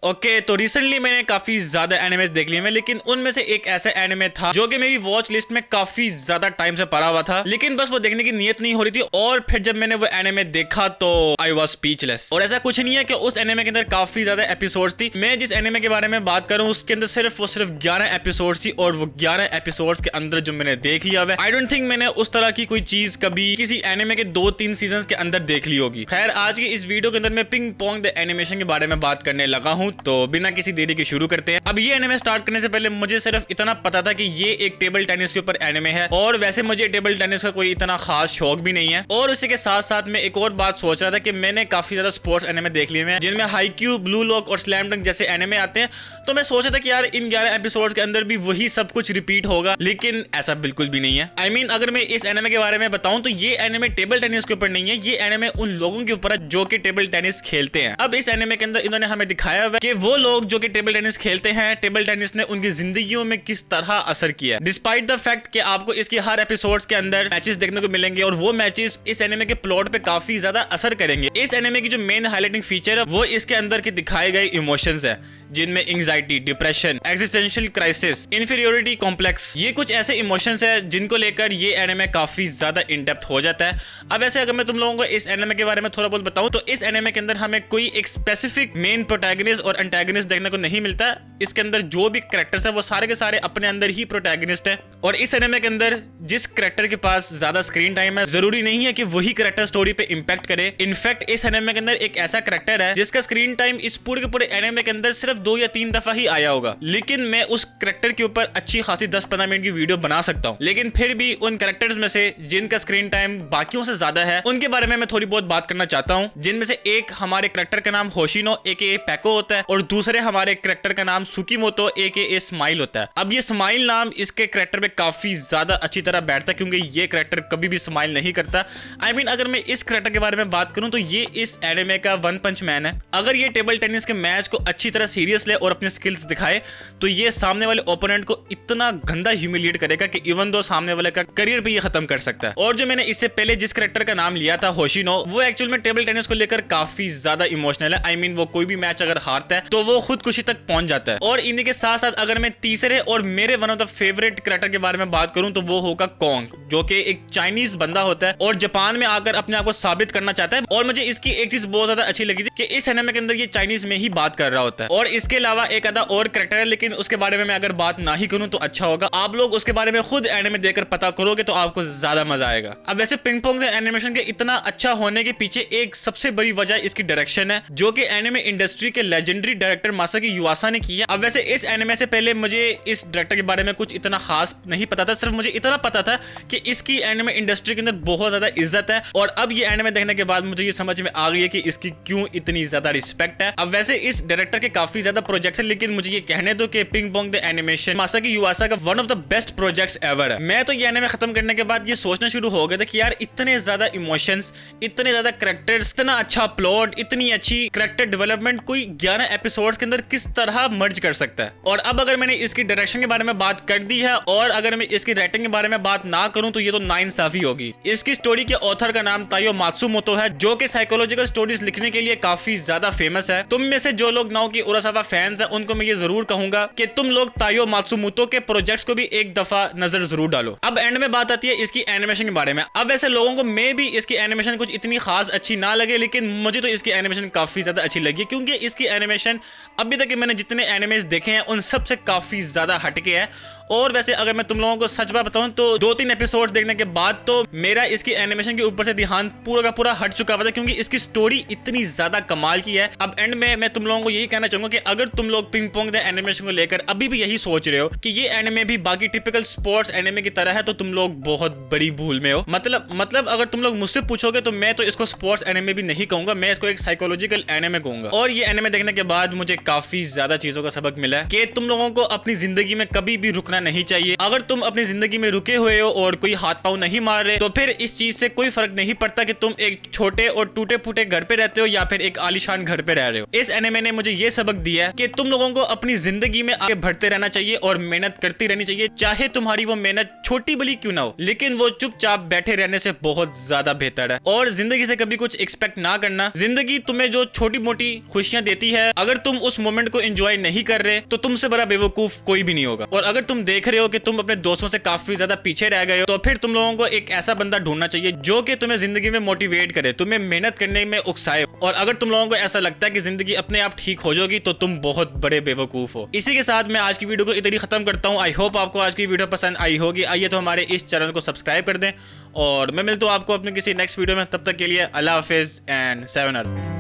Okay, तो recently मैंने काफी ज्यादा एनिमेस देख लिए हैं, लेकिन उनमें से एक ऐसा एनिमे था जो कि मेरी वॉच लिस्ट में काफी ज्यादा टाइम से पड़ा हुआ था, लेकिन बस वो देखने की नीयत नहीं हो रही थी। और फिर जब मैंने वो एनिमे देखा तो आई वॉज स्पीचलेस। और ऐसा कुछ नहीं है कि उस एनिमे के अंदर काफी ज्यादा एपिसोड्स थी। मैं जिस एनिमे के बारे में बात करूं उसके अंदर सिर्फ 11 एपिसोड्स थी, और वो 11 एपिसोड्स के अंदर जो मैंने देख लिया है, आई डोंट थिंक मैंने उस तरह की कोई चीज कभी किसी एनिमे के 2-3 सीजन के अंदर देख ली होगी। खैर, आज की इस वीडियो के अंदर मैं पिंग पोंग द एनिमेशन के बारे में बात करने लगा हूं, तो बिना किसी देरी के शुरू करते हैं। अब ये एनिमे स्टार्ट करने से पहले मुझे सिर्फ इतना पता था कि ये एक टेबल टेनिस के ऊपर एनिमे है, और वैसे मुझे टेबल टेनिस का कोई इतना खास शौक भी नहीं है। और उसी के साथ साथ मैं एक और बात सोच रहा था कि मैंने काफी ज्यादा स्पोर्ट्स एनिमे देख लिए हैं जिनमें हाईक्यू, ब्लू लॉक और स्लैम डंक जैसे एनिमे आते हैं। तो मैं सोचा था कि यार इन 11 एपिसोड के अंदर भी वही सब कुछ रिपीट होगा, लेकिन ऐसा बिल्कुल भी नहीं है। आई मीन, अगर मैं इस एनिमे के बारे में बताऊं तो ये एनिमे टेबल टेनिस के ऊपर नहीं है, ये एनिमे उन लोगों के ऊपर है जो कि टेबल टेनिस खेलते हैं। अब इस एनिमे के अंदर इन्होंने हमें दिखाया हुआ है कि वो लोग जो कि टेबल टेनिस खेलते हैं, टेबल टेनिस ने उनकी जिंदगियों में किस तरह असर किया है। डिस्पाइट द फैक्ट कि आपको इसकी हर एपिसोड्स के अंदर मैचेस देखने को मिलेंगे, और वो मैचेस इस एनिमे के प्लॉट पे काफी ज्यादा असर करेंगे। इस एनिमे की जो मेन हाईलाइटिंग फीचर है वो इसके अंदर के दिखाए गए इमोशंस है, जिनमें anxiety, depression, existential crisis, inferiority complex, ये कुछ ऐसे इमोशंस है जिनको लेकर ये एनिमे काफी ज्यादा इन डेप्थ हो जाता है। अब ऐसे अगर मैं तुम लोगों को इस एनिमे के बारे में थोड़ा बहुत बताऊं तो इस एनिमे के अंदर हमें कोई एक स्पेसिफिक मेन प्रोटैगनिस्ट और एंटैगनिस्ट देखने को नहीं मिलता। इसके अंदर जो भी कैरेक्टर्स है वो सारे के सारे अपने अंदर ही प्रोटैगनिस्ट है, और इस एनिमे के अंदर जिस कैरेक्टर के पास ज्यादा स्क्रीन टाइम है जरूरी नहीं है कि वही कैरेक्टर स्टोरी पे इंपैक्ट करे। इनफैक्ट इस एनिमे के अंदर एक ऐसा कैरेक्टर है जिसका स्क्रीन टाइम इस पूरे के पूरे एनिमे के अंदर सिर्फ 2 या 3 दफा ही आया होगा, लेकिन मैं उस कैरेक्टर के ऊपर अच्छी खासी 10-15 मिनट की वीडियो बना सकता हूँ। लेकिन फिर भी उन कैरेक्टर्स में से जिनका स्क्रीन टाइम बाकियों से ज्यादा है उनके बारे में मैं थोड़ी बहुत बात करना चाहता हूँ, जिनमें से एक हमारे कैरेक्टर का नाम होशिनो एके पैको होता है, और दूसरे हमारे कैरेक्टर का नाम सुकीमोतो एके स्माइल होता है। अब ये स्माइल नाम इसके कैरेक्टर में काफी ज्यादा अच्छी तरह बैठता है, क्योंकि ये कैरेक्टर कभी भी स्माइल नहीं करता। आई मीन, अगर मैं इस कैरेक्टर के बारे में बात करूं तो ये इस एनिमे का वन पंच मैन है। अगर ये टेबल टेनिस के मैच को अच्छी तरह सीरियस ले और अपने स्किल्स दिखाए तो ये सामने वाले ओपोनेंट को इतना गंदा ह्यूमिलिएट करेगा कि इवन दो सामने वाले का करियर भी ये खत्म कर सकता है। और जो मैंने इससे पहले जिस कैरेक्टर का नाम लिया था होशिनो, वो एक्चुअल में टेबल टेनिस को लेकर काफी ज्यादा इमोशनल है। आई मीन, वो कोई भी मैच अगर हारता है तो वो खुदकुशी तक पहुंच जाता है। और इन्हीं के साथ साथ अगर मैं तीसरे और मेरे one of the favourite character के बारे में बात करूं तो वो होगा कोंग, जो कि एक चाइनीज बंदा होता है और जापान में आकर अपने आप को साबित करना चाहता है। और मुझे इसकी एक चीज बहुत ज्यादा अच्छी लगी थी कि इस एनिमे के अंदर ये चाइनीज में ही बात कर रहा होता है। और इसके अलावा एक आधा और कैरेक्टर है, लेकिन उसके बारे में मैं अगर बात ना ही करूं तो अच्छा होगा। आप लोग उसके बारे में खुद एनिमे देखकर पता करोगे तो आपको ज्यादा मजा आएगा। अब वैसे पिंग पोंग एनिमेशन के इतना अच्छा होने के पीछे एक सबसे बड़ी वजह इसकी डायरेक्शन है, जो कि एनिमे इंडस्ट्री के लेजेंडरी डायरेक्टर मासाकी युआसा ने की है। अब वैसे इस एनिमे से पहले मुझे इस डायरेक्टर के बारे में कुछ इतना खास नहीं पता था, सिर्फ मुझे इतना पता था कि इसकी एनिमे इंडस्ट्री के अंदर बहुत ज्यादा इज्जत है। और अब ये एनिमे देखने के बाद मुझे ये समझ में आ गई है कि इसकी क्यों इतनी ज्यादा रिस्पेक्ट है। अब वैसे इस डायरेक्टर के काफी ज्यादा प्रोजेक्ट्स हैं, लेकिन मुझे ये कहने दो कि ping pong the animation Masaki युआसा का one of the best projects ever है। मैं तो ये एनिमे खत्म करने के बाद ये सोचना शुरू हो गया था कि यार इतने ज्यादा इमोशंस, इतने ज्यादा कैरेक्टर्स, इतना अच्छा प्लॉट, इतनी अच्छी कैरेक्टर डेवलपमेंट कोई 11 एपिसोड्स के अंदर किस तरह मर्ज कर सकता है। और अब अगर मैंने इसकी डायरेक्शन के बारे में बात कर दी है और अगर मैं इसकी राइटिंग के बारे में बात ना करूं तो ये तो नाइंसाफी होगी। इसकी स्टोरी के ऑथर का नाम तायो मात्सुमोतो है, जो कि साइकोलॉजिकल स्टोरीज लिखने के लिए काफी ज्यादा फेमस है। तुम में से जो लोग नाओकी उरासावा फैंस हैं उनको मैं ये जरूर कहूंगा कि तुम लोग तायो मात्सुमोतो के प्रोजेक्ट्स को भी एक दफा नजर जरूर डालो। अब एंड में बात आती है इसकी एनिमेशन के बारे में। अब ऐसे लोगों को मे भी इसकी एनिमेशन कुछ इतनी खास अच्छी ना लगे, लेकिन मुझे तो इसकी एनिमेशन काफी ज्यादा अच्छी लगी, क्योंकि इसकी एनिमेशन अभी तक मैंने जितने एनिमेस देखे हैं उन सबसे काफी ज्यादा हटके है। और वैसे अगर मैं तुम लोगों को सच बात बताऊं तो 2-3 एपिसोड देखने के बाद तो मेरा इसकी एनिमेशन के ऊपर से ध्यान पूरा का पूरा हट चुका था, क्योंकि इसकी स्टोरी इतनी ज्यादा कमाल की है। अब एंड में मैं तुम लोगों को यही कहना चाहूंगा कि अगर तुम लोग पिंग पोंग द एनिमेशन को लेकर अभी भी यही सोच रहे हो कि ये एनिमे भी बाकी टिपिकल स्पोर्ट्स एनिमे की तरह है, तो तुम लोग बहुत बड़ी भूल में हो। मतलब अगर तुम लोग मुझसे पूछोगे तो मैं तो इसको स्पोर्ट्स एनिमे भी नहीं कहूंगा, मैं इसको एक साइकोलॉजिकल एनिमे कहूंगा। और ये एनिमे देखने के बाद मुझे काफी ज्यादा चीजों का सबक मिला कि तुम लोगों को अपनी जिंदगी में कभी भी रुकना करना नहीं चाहिए। अगर तुम अपनी जिंदगी में रुके हुए हो और कोई हाथ पांव नहीं मार रहे तो फिर इस चीज से कोई फर्क नहीं पड़ता कि तुम एक छोटे और टूटे फूटे घर पे रहते हो या फिर एक आलीशान घर पे रह रहे हो। इस एनिमे ने मुझे ये सबक दिया है कि तुम लोगों को अपनी जिंदगी में आगे बढ़ते रहना चाहिए और मेहनत करती रहनी चाहिए, चाहे तुम्हारी वो मेहनत छोटी बड़ी क्यों ना हो, लेकिन वो चुपचाप बैठे रहने से बहुत ज्यादा बेहतर है। और जिंदगी से कभी कुछ एक्सपेक्ट ना करना। जिंदगी तुम्हें जो छोटी मोटी खुशियां देती है, अगर तुम उस मोमेंट को एंजॉय नहीं कर रहे तो तुमसे बड़ा बेवकूफ कोई भी नहीं होगा। और अगर तुम देख रहे हो कि तुम अपने दोस्तों से काफी ज्यादा पीछे रह गए हो तो फिर तुम लोगों को एक ऐसा बंदा ढूंढना चाहिए जो कि तुम्हें जिंदगी में मोटिवेट करे, तुम्हें मेहनत करने में उकसाए। और अगर तुम लोगों को ऐसा लगता है कि जिंदगी अपने आप ठीक हो जाएगी तो तुम बहुत बड़े बेवकूफ हो। इसी के साथ मैं आज की वीडियो को इधर ही खत्म करता हूँ। आई होप आपको आज की वीडियो पसंद आई होगी। आइए तो हमारे इस चैनल को सब्सक्राइब कर दें और मैं मिलता हूँ आपको अपने किसी नेक्स्ट वीडियो में। तब तक के लिए अल्लाह हाफिज एंड sayonara।